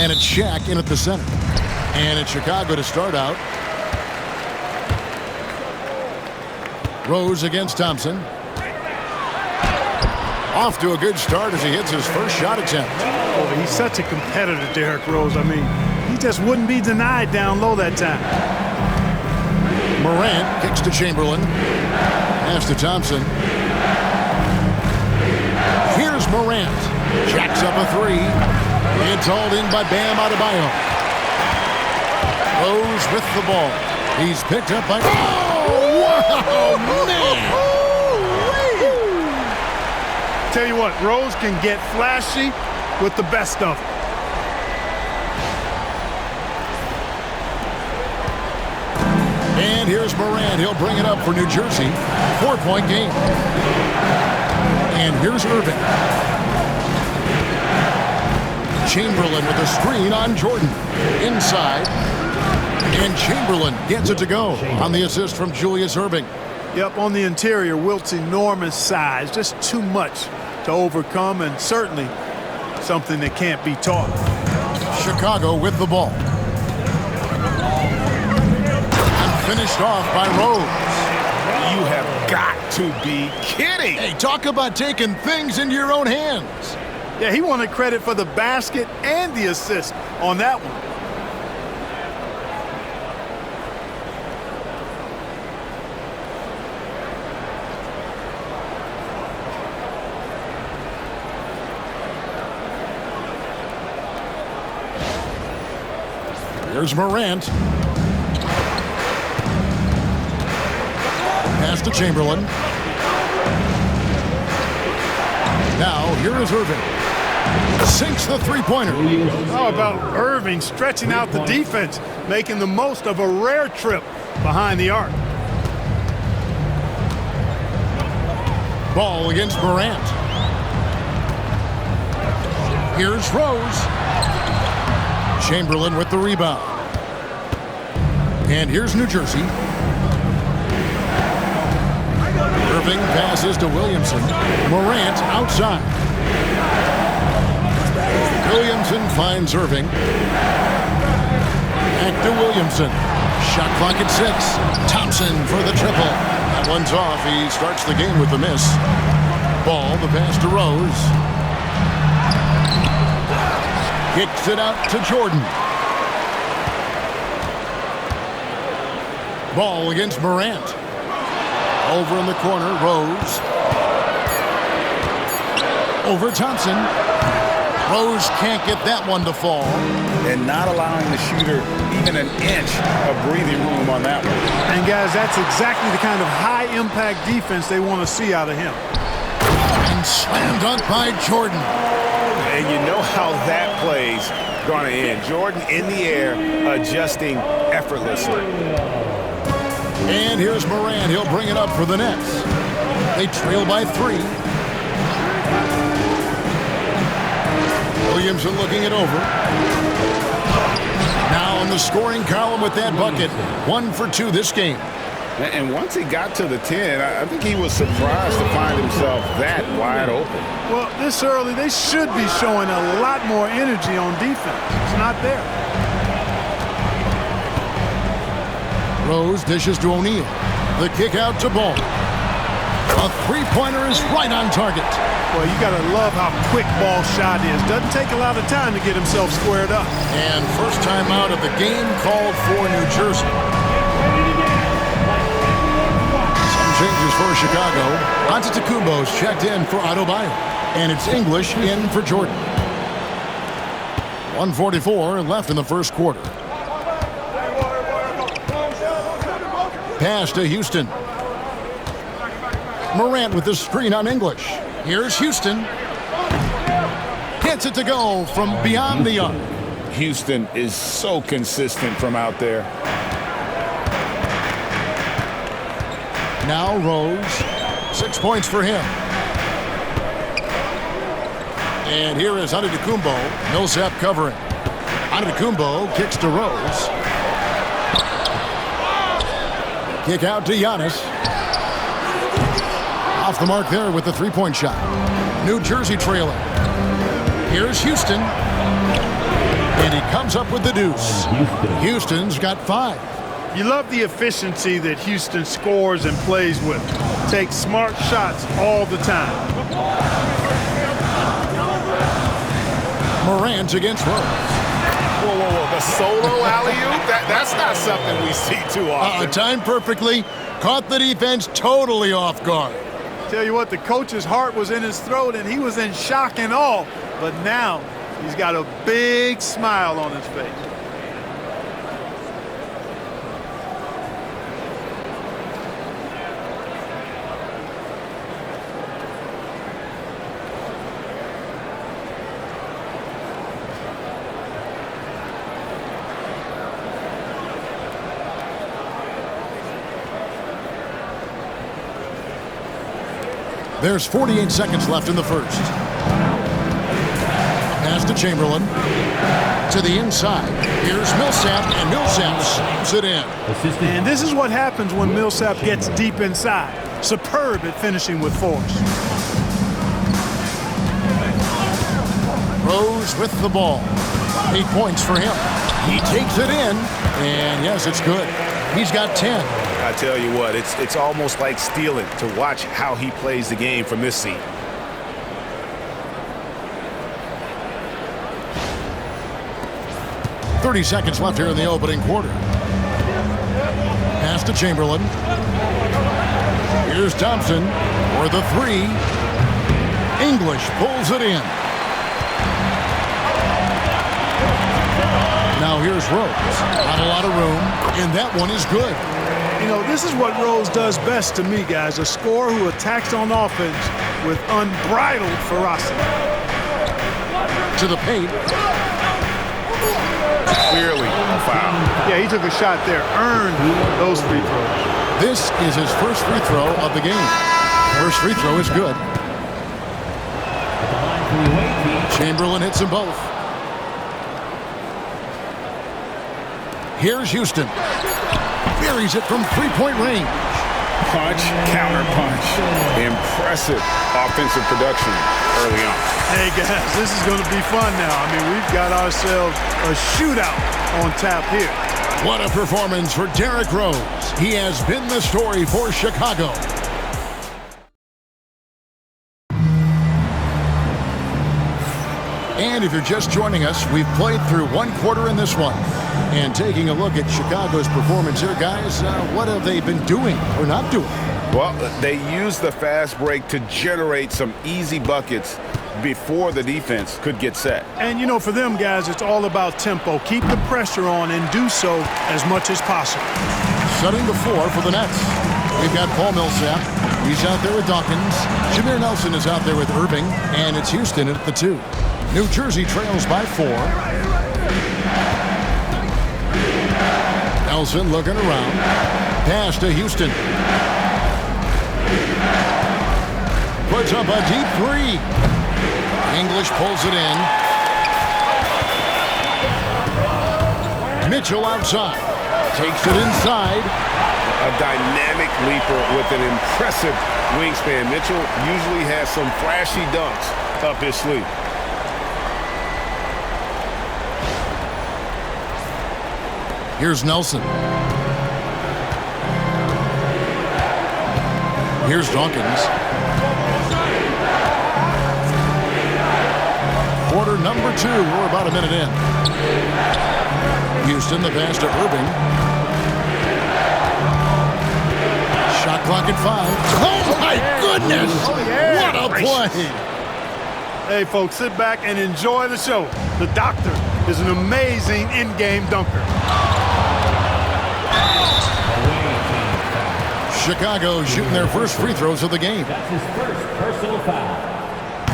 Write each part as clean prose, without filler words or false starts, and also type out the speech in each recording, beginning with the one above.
And it's Shaq in at the center. And it's Chicago to start out. Rose against Thompson. Off to a good start as he hits his first shot attempt. Boy, he's such a competitor, Derrick Rose. I mean, he just wouldn't be denied down low that time. Morant kicks to Chamberlain. Pass to Thompson. Here's Morant. Jacks up a three. It's hauled in by Bam Adebayo. Rose with the ball. He's picked up by... Oh, wow, man! Tell you what, Rose can get flashy with the best of them. And here's Morant. He'll bring it up for New Jersey. 4-point game. And here's Irving. Chamberlain with a screen on Jordan. Inside. And Chamberlain gets it to go on the assist from Julius Irving. Yep, on the interior, Wilt's enormous size. Just too much to overcome, and certainly something that can't be taught. Chicago with the ball. And finished off by Rose. You have got to be kidding. Hey, talk about taking things into your own hands. Yeah, he wanted credit for the basket and the assist on that one. Here's Morant. Pass to Chamberlain. Now, here is Irving. Sinks the three-pointer. How about Irving stretching out the defense, making the most of a rare trip behind the arc? Ball against Morant. Here's Rose. Chamberlain with the rebound. And here's New Jersey. Irving passes to Williamson. Morant outside. Williamson finds Irving. Back to Williamson. Shot clock at 6. Thompson for the triple. That one's off. He starts the game with a miss. Ball, the pass to Rose. Kicks it out to Jordan. Ball against Morant. Over in the corner, Rose. Over Thompson. Rose can't get that one to fall. And not allowing the shooter even an inch of breathing room on that one. And guys, that's exactly the kind of high-impact defense they want to see out of him. And slam dunk by Jordan. And you know how that play's going to end. Jordan in the air, adjusting effortlessly. And here's Morant. He'll bring it up for the Nets. They trail by 3. Williamson looking it over. Now in the scoring column with that bucket. 1 for 2 this game. And once he got to the 10, I think he was surprised to find himself that wide open. Well, this early, they should be showing a lot more energy on defense. It's not there. Rose dishes to O'Neal. The kick out to Ball. A three-pointer is right on target. Well, you got to love how quick Ball's shot is. Doesn't take a lot of time to get himself squared up. And first time out of the game called for New Jersey. Changes for Chicago. Antetokounmpo's checked in for Adebayo. And it's English in for Jordan. 1:44 left in the first quarter. Pass to Houston. Morant with the screen on English. Here's Houston. Gets it to go from beyond the arc. Houston is so consistent from out there. Now Rose, 6 points for him. And here is Antetokounmpo. Millsap covering. Antetokounmpo kicks to Rose. Kick out to Giannis. Off the mark there with the three-point shot. New Jersey trailing. Here's Houston. And he comes up with the deuce. Houston's got 5. You love the efficiency that Houston scores and plays with. Takes smart shots all the time. Morant against Rose. Whoa, whoa, whoa. The solo alley-oop? That's not something we see too often. Timed perfectly. Caught the defense totally off guard. Tell you what, the coach's heart was in his throat and he was in shock and awe. But now he's got a big smile on his face. There's 48 seconds left in the first. Pass to Chamberlain. To the inside. Here's Millsap, and Millsap slams it in. And this is what happens when Millsap gets deep inside. Superb at finishing with force. Rose with the ball. 8 points for him. He takes it in, and yes, it's good. He's got 10. I tell you what, it's almost like stealing to watch how he plays the game from this seat. .30 seconds left here in the opening quarter. Pass to Chamberlain. Here's Thompson for the 3. English pulls it in. Now here's Rose. Not a lot of room, and that one is good. You know, this is what Rose does best to me, guys. A scorer who attacks on offense with unbridled ferocity. To the paint. Clearly a foul. Yeah, he took a shot there, earned those free throws. This is his first free throw of the game. First free throw is good. Chamberlain hits them both. Here's Houston. Buries it from three-point range. Punch, counter punch. Impressive offensive production early on. Hey, guys, this is going to be fun now. I mean, we've got ourselves a shootout on tap here. What a performance for Derrick Rose. He has been the story for Chicago. And if you're just joining us, we've played through one quarter in this one. And taking a look at Chicago's performance here, guys, what have they been doing or not doing? Well, they used the fast break to generate some easy buckets before the defense could get set. And, you know, for them, guys, it's all about tempo. Keep the pressure on and do so as much as possible. Setting the floor for the Nets. We've got Paul Millsap. He's out there with Dawkins. Jameer Nelson is out there with Irving. And it's Houston at the 2. New Jersey trails by 4. Nelson looking around. Pass to Houston. Puts up a deep 3. English pulls it in. Mitchell outside. Takes it inside. A dynamic leaper with an impressive wingspan. Mitchell usually has some flashy dunks up his sleeve. Here's Nelson. Here's Dawkins. Quarter number 2. We're about a minute in. Houston, the pass to Irving. Shot clock at 5. Oh, my goodness! What a play! Hey, folks, sit back and enjoy the show. The doctor is an amazing in-game dunker. Chicago shooting their first free throws of the game. That's his first personal foul.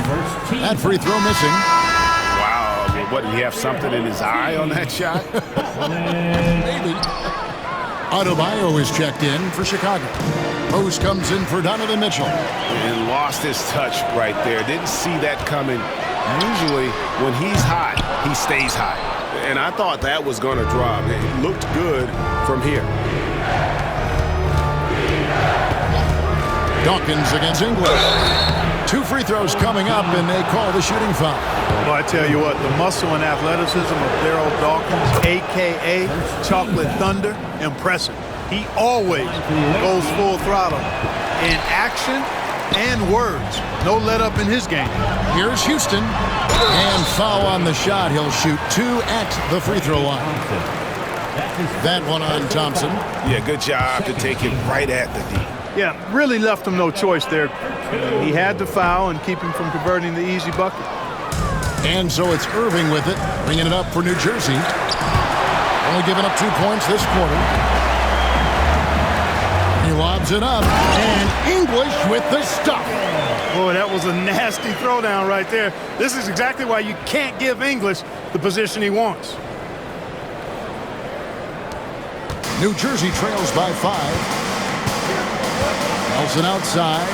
First team. That free throw missing. Wow, I mean, what, did he have something in his eye on that shot? Maybe. Adebayo is checked in for Chicago. Post comes in for Donovan Mitchell. And lost his touch right there. Didn't see that coming. Usually, when he's hot, he stays hot. And I thought that was going to drop. It looked good from here. Dawkins against English. 2 free throws coming up, and they call the shooting foul. Well, I tell you what, the muscle and athleticism of Daryl Dawkins, a.k.a. Chocolate Thunder, impressive. He always goes full throttle in action and words. No let up in his game. Here's Houston, and foul on the shot. He'll shoot 2 at the free throw line. That one on Thompson. Yeah, good job to take it right at the D. Yeah, really left him no choice there. He had to foul and keep him from converting the easy bucket. And so it's Irving with it, bringing it up for New Jersey. Only giving up 2 points this quarter. He lobs it up, and English with the stuff. Boy, that was a nasty throwdown right there. This is exactly why you can't give English the position he wants. New Jersey trails by 5. Nelson outside.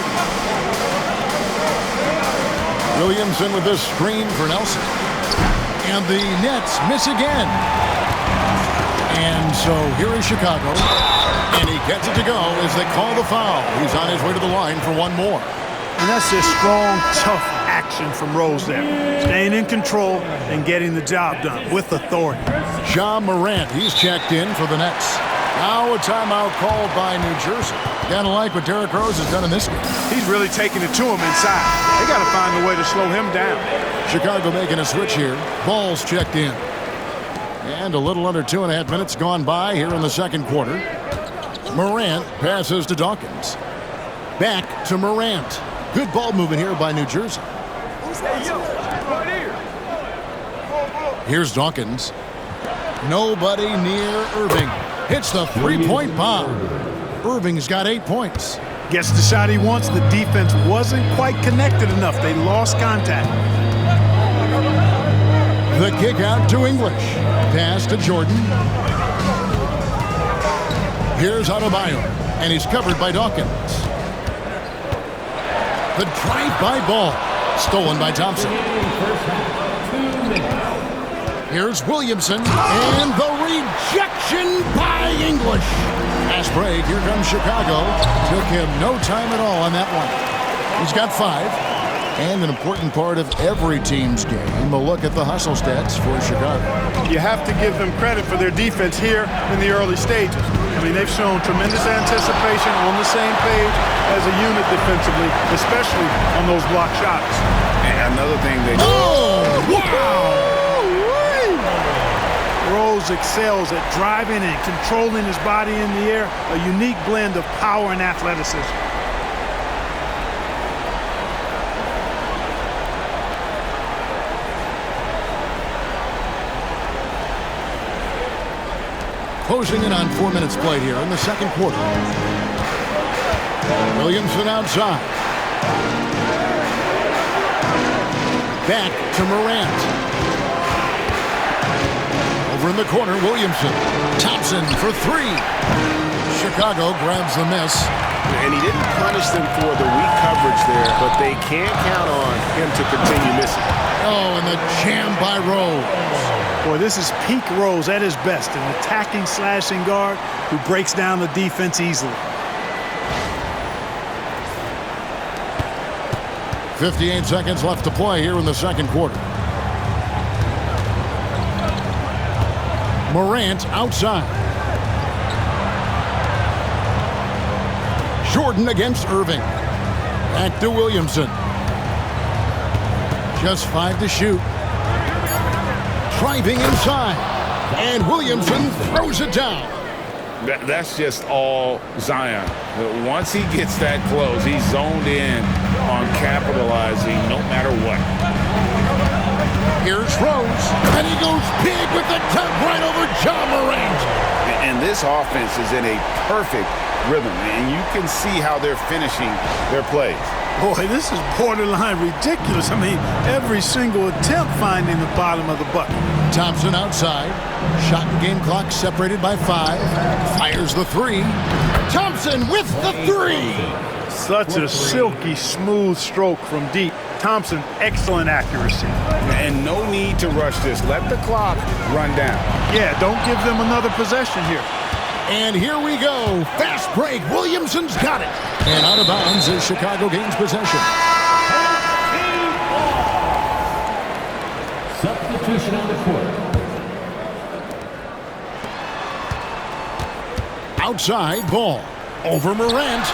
Williamson with this screen for Nelson. And the Nets miss again. And so here is Chicago. And he gets it to go as they call the foul. He's on his way to the line for one more. And that's just strong, tough action from Rose there. Staying in control and getting the job done with authority. Ja Morant, he's checked in for the Nets. Now a timeout called by New Jersey. Kind of like what Derrick Rose has done in this game. He's really taking it to him inside. They got to find a way to slow him down. Chicago making a switch here. Ball's checked in. And a little under 2.5 minutes gone by here in the second quarter. Morant passes to Dawkins. Back to Morant. Good ball movement here by New Jersey. Here's Dawkins. Nobody near Irving. Hits the three-point bomb. Irving's got 8 points. Gets the shot he wants. The defense wasn't quite connected enough. They lost contact. The kick out to English. Pass to Jordan. Here's Adebayo, and he's covered by Dawkins. The drive-by ball, stolen by Thompson. Here's Williamson, and the rejection by English. Pass break, here comes Chicago. Took him no time at all on that one. He's got 5. And an important part of every team's game, a look at the hustle stats for Chicago. You have to give them credit for their defense here in the early stages. I mean, they've shown tremendous anticipation, on the same page as a unit defensively, especially on those block shots. And another thing they... Oh, wow! Rose excels at driving and controlling his body in the air, a unique blend of power and athleticism. Closing in on 4 minutes played here in the second quarter. Williamson outside. Back to Morant. Over in the corner, Williamson. Thompson for 3. Chicago grabs the miss. And he didn't punish them for the weak coverage there, but they can't count on him to continue missing. Oh, and the jam by Rose. Boy, this is peak Rose at his best, an attacking, slashing guard who breaks down the defense easily. 58 seconds left to play here in the second quarter. Morant outside. Jordan against Irving. Back to Williamson. Just 5 to shoot. Driving inside. And Williamson throws it down. That's just all Zion. Once he gets that close, he's zoned in on capitalizing no matter what. Here's Rose, and he goes big with the tap right over Ja Morant. And this offense is in a perfect rhythm, and you can see how they're finishing their plays. Boy, this is borderline ridiculous. I mean, every single attempt finding the bottom of the bucket. Thompson outside. Shot and game clock separated by 5. Fires the 3. Thompson with the 3. Such a silky, smooth stroke from deep. Thompson, excellent accuracy. And no need to rush this. Let the clock run down. Yeah, don't give them another possession here. And here we go. Fast break. Williamson's got it. And out of bounds as Chicago gains possession. substitution on the court. Outside ball. Over Morant.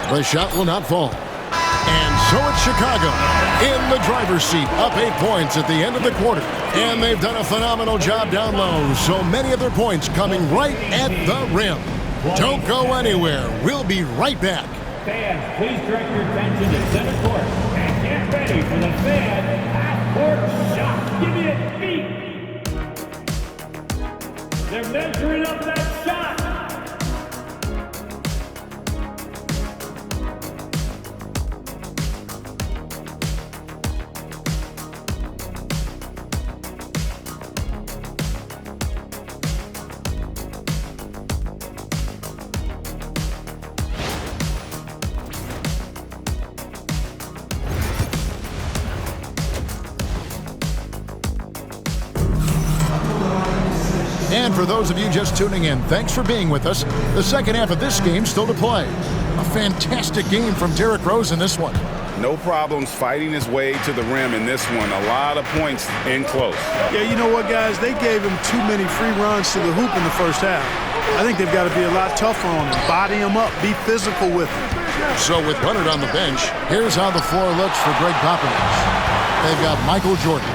The shot will not fall. And so it's Chicago in the driver's seat, up 8 points at the end of the quarter. And they've done a phenomenal job down low. So many of their points coming right at the rim. Don't go anywhere. We'll be right back. Fans, please direct your attention to center court and get ready for the fan half-court shot. Give me a beat. They're measuring up that shot. And for those of you just tuning in, thanks for being with us. The second half of this game still to play. A fantastic game from Derrick Rose in this one. No problems fighting his way to the rim in this one. A lot of points in close. Yeah, you know what, guys? They gave him too many free runs to the hoop in the first half. I think they've got to be a lot tougher on him. Body him up. Be physical with him. So with Leonard on the bench, here's how the floor looks for Greg Popovich. They've got Michael Jordan.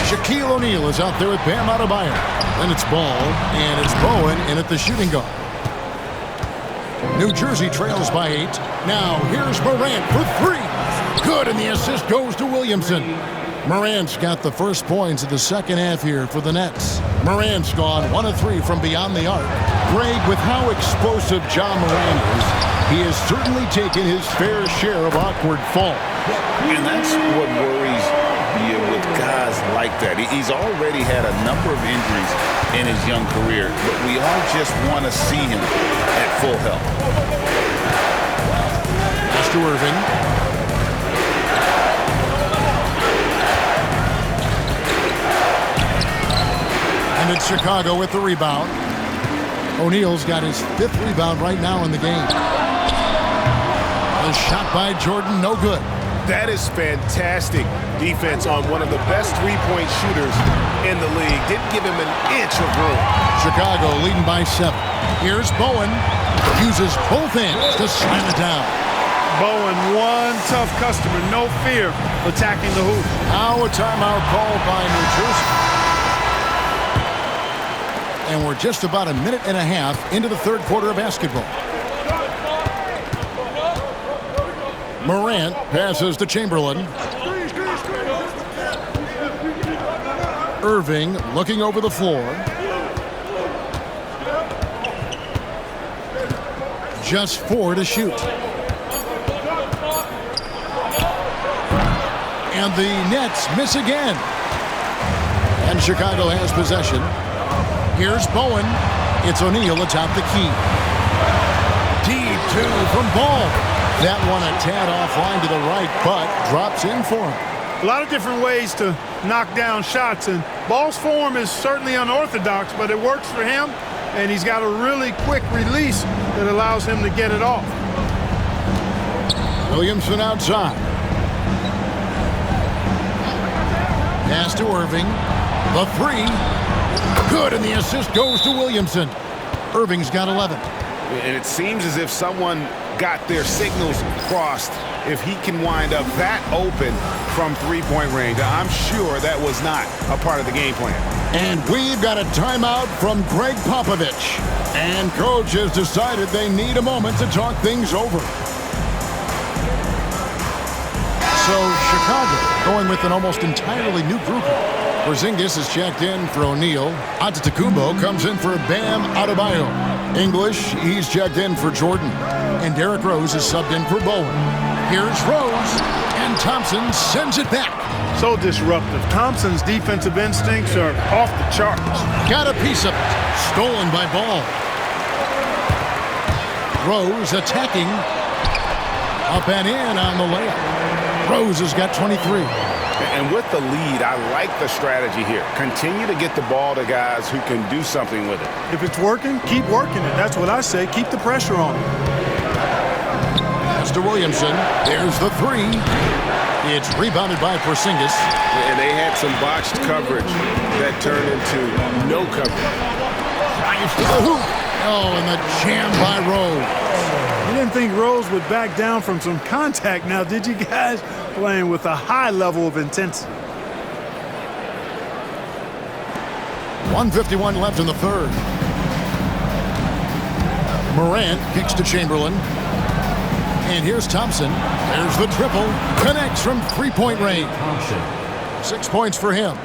Shaquille O'Neal is out there with Bam Adebayo. Then it's Ball, and it's Bowen in at the shooting guard. New Jersey trails by 8. Now here's Morant for 3. Good, and the assist goes to Williamson. Morant's got the first points of the second half here for the Nets. Morant's gone 1 of 3 from beyond the arc. Greg, with how explosive John Morant is, he has certainly taken his fair share of awkward falls. And that's what worries you with guys like that. He's already had a number of injuries in his young career, but we all just want to see him at full health. Pass to Irving. And it's Chicago with the rebound. O'Neal's got his 5th rebound right now in the game. A shot by Jordan, no good. That is fantastic defense on one of the best three-point shooters in the league. Didn't give him an inch of room. Chicago leading by 7. Here's Bowen. Uses both hands to slam it down. Bowen, one tough customer, no fear, attacking the hoop. Now a timeout called by New Jersey. And we're just about a minute and a half into the third quarter of basketball. Morant passes to Chamberlain. Irving looking over the floor. Just 4 to shoot. And the Nets miss again. And Chicago has possession. Here's Bowen. It's O'Neal atop the key. Deep 2 from Ball. That one a tad offline to the right, but drops in for him. A lot of different ways to knock down shots, and Ball's form is certainly unorthodox, but it works for him, and he's got a really quick release that allows him to get it off. Williamson outside. Pass to Irving. The 3. Good, and the assist goes to Williamson. Irving's got 11. And it seems as if someone got their signals crossed. If he can wind up that open from three-point range, I'm sure that was not a part of the game plan. And we've got a timeout from Greg Popovich. And coach has decided they need a moment to talk things over. So Chicago going with an almost entirely new group. Porzingis is checked in for O'Neal. Antetokounmpo comes in for Bam Adebayo. English, he's checked in for Jordan. And Derrick Rose is subbed in for Bowen. Here's Rose, and Thompson sends it back. So disruptive. Thompson's defensive instincts are off the charts. Got a piece of it. Stolen by Ball. Rose attacking. Up and in on the layup. Rose has got 23. And with the lead, I like the strategy here. Continue to get the ball to guys who can do something with it. If it's working, keep working it. That's what I say. Keep the pressure on him. Pass to Williamson. There's the 3. It's rebounded by Porzingis. And they had some botched coverage that turned into no coverage. Drives to the hoop. Oh, and the jam by Rose. You didn't think Rose would back down from some contact now, did you guys? Playing with a high level of intensity. 1:51 left in the third. Morant kicks to Chamberlain. And here's Thompson. There's the triple. Connects from three-point range. 6 points for him.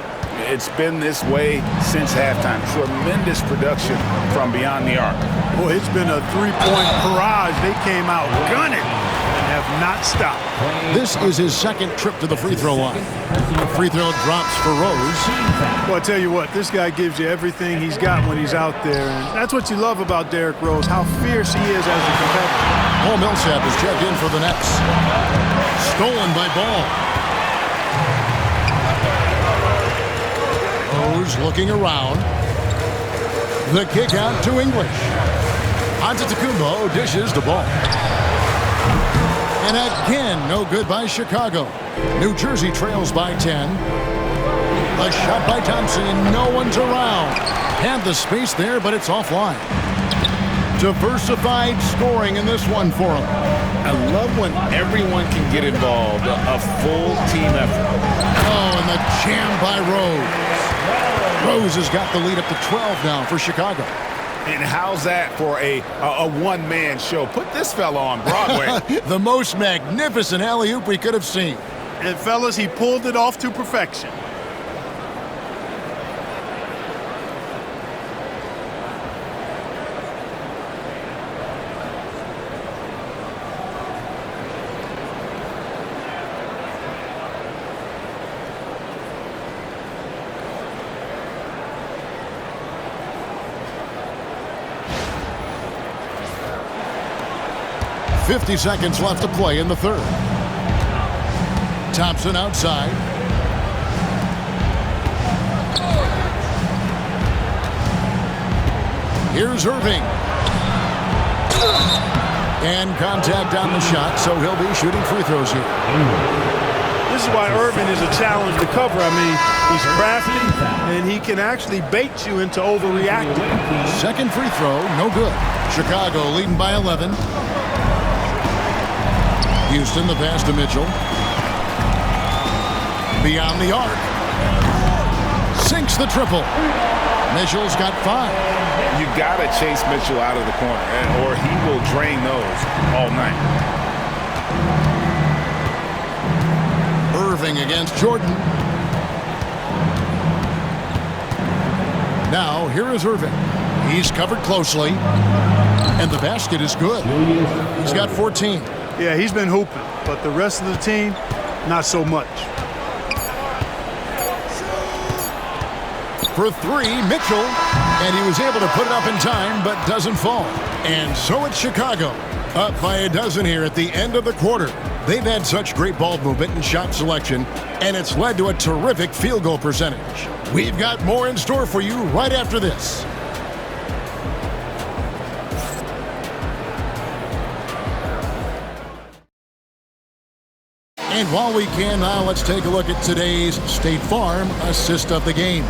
It's been this way since halftime. Tremendous production from beyond the arc. Boy, it's been a three-point barrage. They came out gunning and have not stopped. This is his second trip to the free throw line. Free throw drops for Rose. Well, I tell you what, this guy gives you everything he's got when he's out there. And that's what you love about Derrick Rose, how fierce he is as a competitor. Paul Millsap is checked in for the Nets. Stolen by Ball. Rose looking around. The kick out to English. Antetokounmpo dishes the ball. And again, no good by Chicago. New Jersey trails by 10. A shot by Thompson, and no one's around. Had the space there, but it's offline. Diversified scoring in this one for him. I love when everyone can get involved, a full team effort. Oh, and the jam by Rose. Rose has got the lead up to 12 now for Chicago. And how's that for a one-man show? Put this fella on Broadway. The most magnificent alley-oop we could have seen. And fellas, he pulled it off to perfection. .50 seconds left to play in the third. Thompson outside. Here's Irving. And contact on the shot, so he'll be shooting free throws here. This is why Irving is a challenge to cover. I mean, he's crafty, and he can actually bait you into overreacting. Second free throw, no good. Chicago leading by 11. Houston, the pass to Mitchell. Beyond the arc. Sinks the triple. Mitchell's got 5. You got to chase Mitchell out of the corner, or he will drain those all night. Irving against Jordan. Now, here is Irving. He's covered closely. And the basket is good. He's got 14. Yeah, he's been hooping, but the rest of the team, not so much. For 3, Mitchell, and he was able to put it up in time, but doesn't fall. And so it's Chicago, up by a dozen here at the end of the quarter. They've had such great ball movement and shot selection, and it's led to a terrific field goal percentage. We've got more in store for you right after this. And while we can now, let's take a look at today's State Farm assist of the game.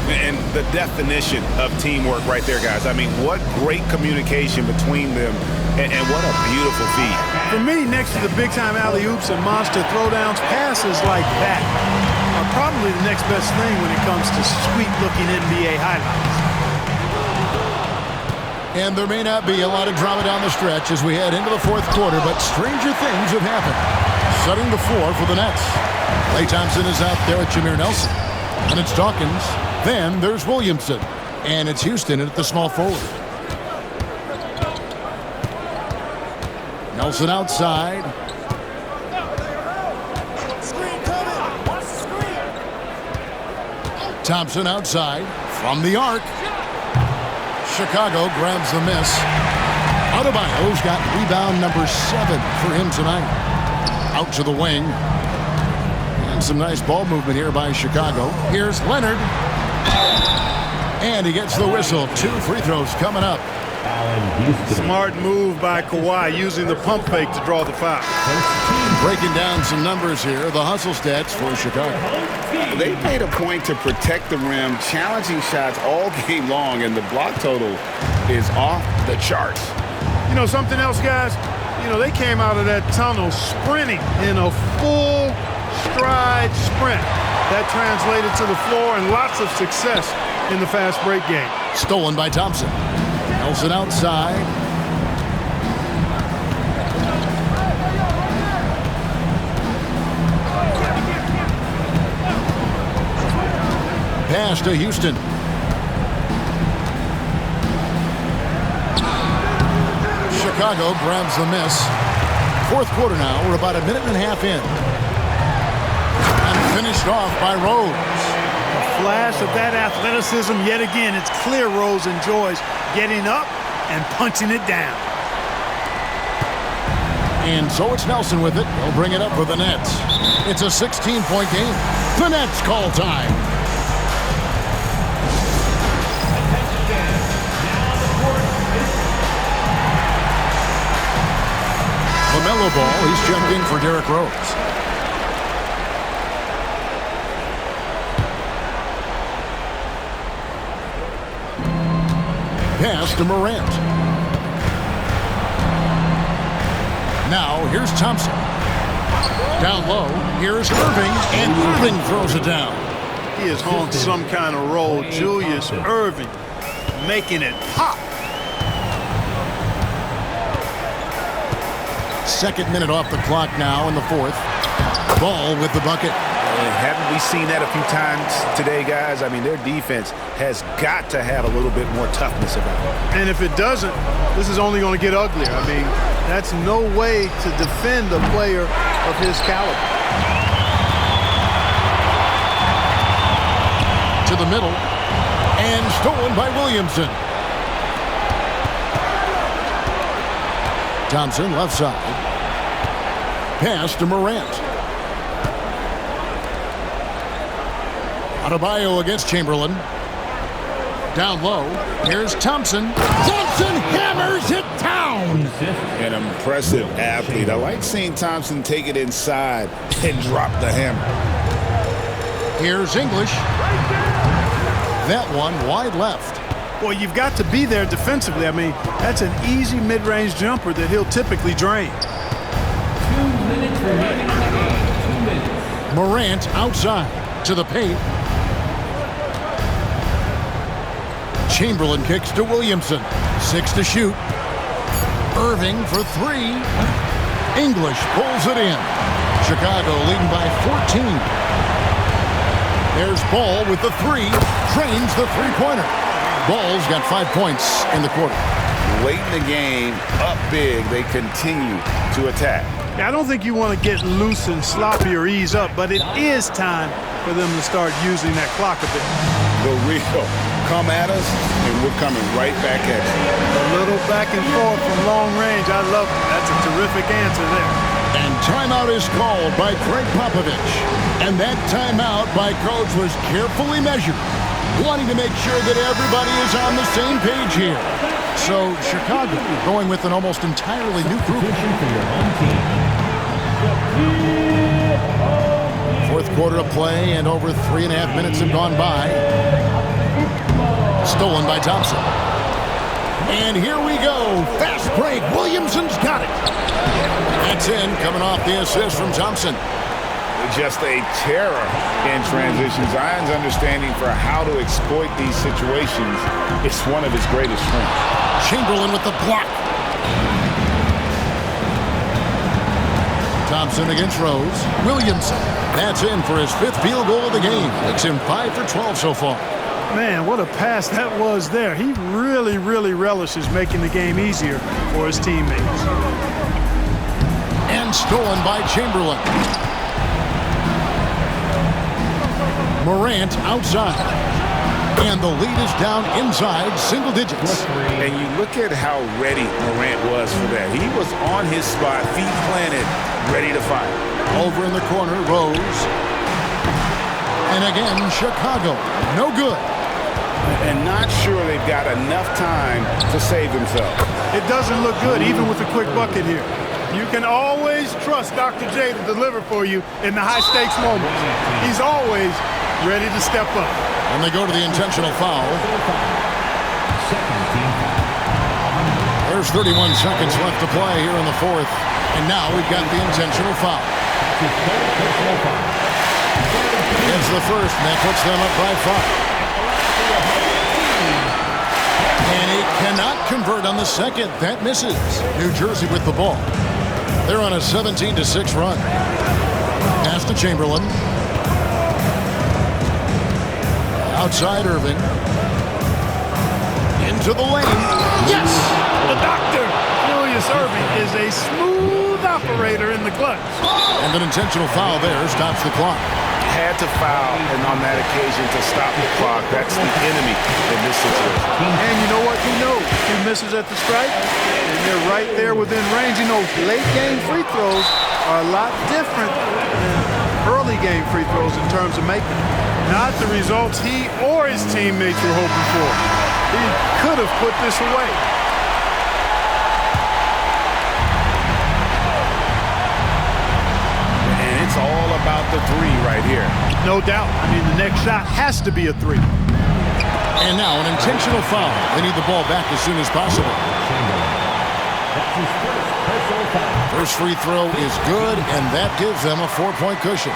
And the definition of teamwork right there, guys. I mean, what great communication between them, and what a beautiful feat. For me, next to the big-time alley-oops and monster throwdowns, passes like that are probably the next best thing when it comes to sweet-looking NBA highlights. And there may not be a lot of drama down the stretch as we head into the fourth quarter, but stranger things have happened. Setting the floor for the Nets. Klay Thompson is out there at Jameer Nelson. And it's Dawkins. Then there's Williamson. And it's Houston at the small forward. Nelson outside. Thompson outside. From the arc. Chicago grabs the miss. Adebayo's got rebound number 7 for him tonight. Out to the wing. And some nice ball movement here by Chicago. Here's Leonard. And he gets the whistle. 2 free throws coming up. Smart move by Kawhi, using the pump fake to draw the foul. Breaking down some numbers here, the hustle stats for Chicago. They made a point to protect the rim, challenging shots all game long, and the block total is off the charts. You know something else, guys? You know, they came out of that tunnel sprinting in a full stride sprint. That translated to the floor and lots of success in the fast break game. Stolen by Thompson. Nelson outside. Pass to Houston. Chicago grabs the miss. Fourth quarter now. We're about a minute and a half in. And finished off by Rose. A flash of that athleticism yet again. It's clear Rose enjoys getting up and punching it down. And so it's Nelson with it. He'll bring it up for the Nets. It's a 16-point game. The Nets call time. LaMelo Ball, he's checked in for Derrick Rose. Pass to Morant. Now, here's Thompson. Down low, here's Irving, and Irving throws it down. He is on some kind of roll. Julius Irving making it pop. Second minute off the clock now in the fourth. Ball with the bucket. And haven't we seen that a few times today, guys? I mean, their defense has got to have a little bit more toughness about it. And if it doesn't, this is only going to get uglier. I mean, that's no way to defend a player of his caliber. To the middle. And stolen by Williamson. Thompson left side. Pass to Morant. Adebayo against Chamberlain. Down low. Here's Thompson. Thompson hammers it down. An impressive athlete. I like seeing Thompson take it inside and drop the hammer. Here's English. That one wide left. Well, you've got to be there defensively. I mean, that's an easy mid-range jumper that he'll typically drain. 2 minutes remaining in the game. 2 minutes. Morant outside to the paint. Chamberlain kicks to Williamson. 6 to shoot. Irving for 3. English pulls it in. Chicago leading by 14. There's Ball with the 3. Drains the three-pointer. Ball's got 5 points in the quarter. Late in the game, up big, they continue to attack. Now, I don't think you want to get loose and sloppy or ease up, but it is time for them to start using that clock a bit. The real come at us, and we're coming right back at you. A little back and forth from long range. I love it. That's a terrific answer there. And timeout is called by Greg Popovich. And that timeout by Coach was carefully measured, wanting to make sure that everybody is on the same page here. So Chicago going with an almost entirely new group. Fourth quarter of play, and over 3.5 minutes have gone by. Stolen by Thompson. And here we go. Fast break. Williamson's got it. That's in, coming off the assist from Thompson. Just a terror in transition. Zion's understanding for how to exploit these situations is one of his greatest strengths. Chamberlain with the block. Thompson against Rose. Williamson. That's in for his 5th field goal of the game. Makes him 5 for 12 so far. Man, what a pass that was there. He really, really relishes making the game easier for his teammates. And stolen by Chamberlain. Morant outside. And the lead is down inside single digits. And you look at how ready Morant was for that. He was on his spot, feet planted, ready to fire. Over in the corner, Rose. And again, Chicago. No good. and not sure they've got enough time to save themselves. It doesn't look good, even with a quick bucket here. You can always trust Dr. J to deliver for you in the high-stakes moments. He's always ready to step up. And they go to the intentional foul. There's 31 seconds left to play here in the fourth. And now we've got the intentional foul. It's the first, and that puts them up by 5. And he cannot convert on the second. That misses. New Jersey with the ball. They're on a 17-6 run. Pass to Chamberlain. Outside Irving. Into the lane. Yes! The doctor, Julius Irving, is a smooth operator in the clutch. And an intentional foul there stops the clock. Had to foul, and on that occasion to stop the clock. That's the enemy in this situation. And you know what? He knows he misses at the stripe, and they're right there within range. You know, late game free throws are a lot different than early game free throws in terms of making them. Not the results he or his teammates were hoping for. He could have put this away. It's all about the three right here. No doubt. I mean, the next shot has to be a three. And now an intentional foul. They need the ball back as soon as possible. First free throw is good, and that gives them a 4-point cushion.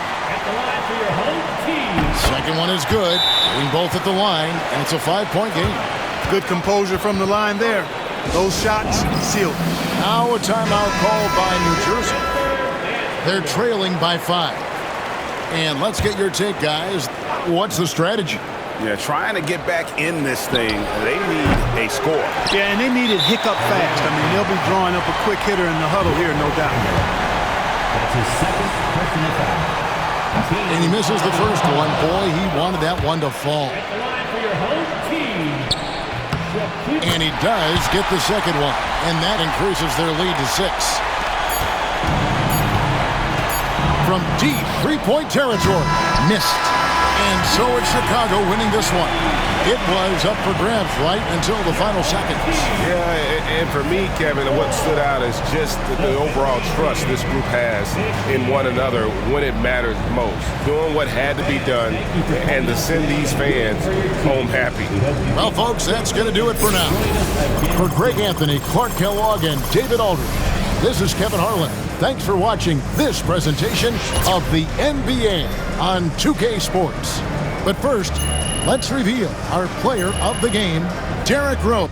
Second one is good. Getting both at the line, and it's a 5-point game. Good composure from the line there. Those shots sealed. Now a timeout called by New Jersey. They're trailing by 5. And let's get your take, guys. What's the strategy? Yeah, trying to get back in this thing, they need a score. Yeah, and they need it hiccup fast. I mean, they'll be drawing up a quick hitter in the huddle here, no doubt. That's his second personal foul. And he misses the first one. Boy, he wanted that one to fall. At the line for your home team. And he does get the second one. And that increases their lead to 6. From deep three-point territory. Missed. And so it's Chicago winning this one. It was up for grabs right until the final seconds. Yeah, and for me, Kevin, what stood out is just the overall trust this group has in one another when it matters most. Doing what had to be done and to send these fans home happy. Well, folks, that's going to do it for now. For Greg Anthony, Clark Kellogg, and David Aldridge, this is Kevin Harlan. Thanks for watching this presentation of the NBA on 2K Sports. But first, let's reveal our player of the game, Derrick Rose.